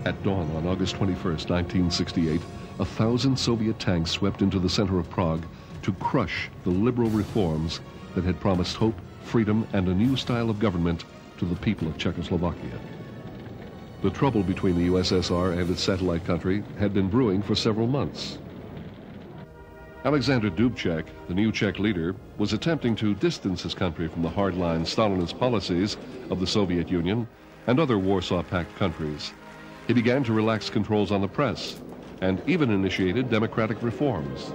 At dawn on August 21st, 1968, 1,000 Soviet tanks swept into the center of Prague to crush the liberal reforms that had promised hope, freedom, and a new style of government to the people of Czechoslovakia. The trouble between the USSR and its satellite country had been brewing for several months. Alexander Dubček, the new Czech leader, was attempting to distance his country from the hardline Stalinist policies of the Soviet Union and other Warsaw Pact countries. He began to relax controls on the press and even initiated democratic reforms.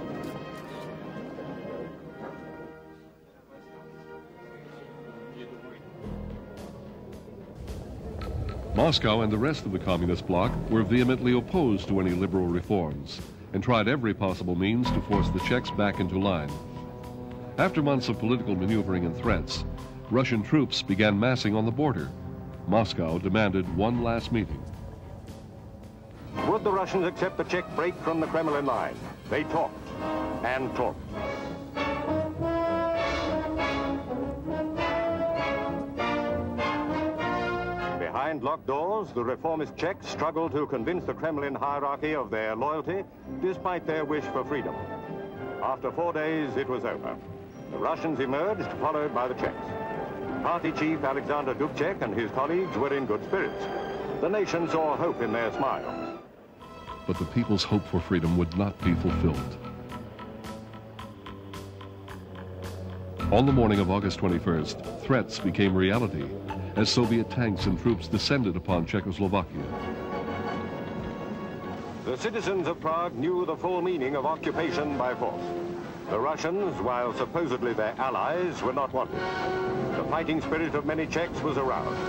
Moscow and the rest of the communist bloc were vehemently opposed to any liberal reforms and tried every possible means to force the Czechs back into line. After months of political maneuvering and threats, Russian troops began massing on the border. Moscow demanded one last meeting. Would the Russians accept the Czech break from the Kremlin line? They talked and talked. Behind locked doors, the reformist Czechs struggled to convince the Kremlin hierarchy of their loyalty, despite their wish for freedom. After 4 days, it was over. The Russians emerged, followed by the Czechs. Party chief Alexander Dubček and his colleagues were in good spirits. The nation saw hope in their smiles. But the people's hope for freedom would not be fulfilled. On the morning of August 21st, threats became reality as Soviet tanks and troops descended upon Czechoslovakia. The citizens of Prague knew the full meaning of occupation by force. The Russians, while supposedly their allies, were not wanted. The fighting spirit of many Czechs was aroused.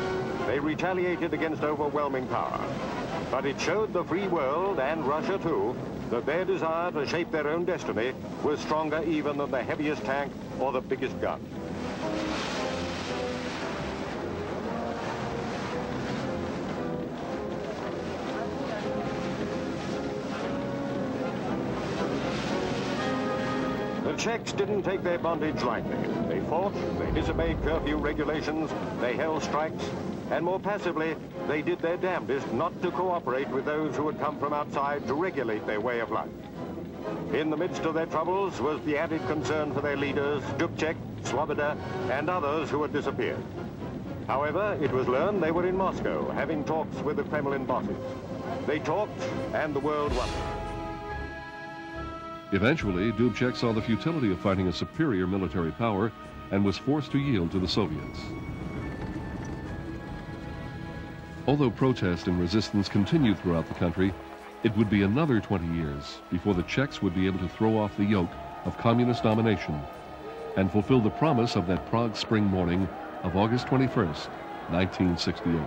They retaliated against overwhelming power. But it showed the free world, and Russia too, that their desire to shape their own destiny was stronger even than the heaviest tank or the biggest gun. The Czechs didn't take their bondage lightly. They fought, they disobeyed curfew regulations, they held strikes, and more passively, they did their damnedest not to cooperate with those who had come from outside to regulate their way of life. In the midst of their troubles was the added concern for their leaders, Dubček, Svoboda, and others who had disappeared. However, it was learned they were in Moscow, having talks with the Kremlin bosses. They talked, and the world wondered. Eventually, Dubček saw the futility of fighting a superior military power and was forced to yield to the Soviets. Although protest and resistance continued throughout the country, it would be another 20 years before the Czechs would be able to throw off the yoke of communist domination and fulfill the promise of that Prague spring morning of August 21st, 1968.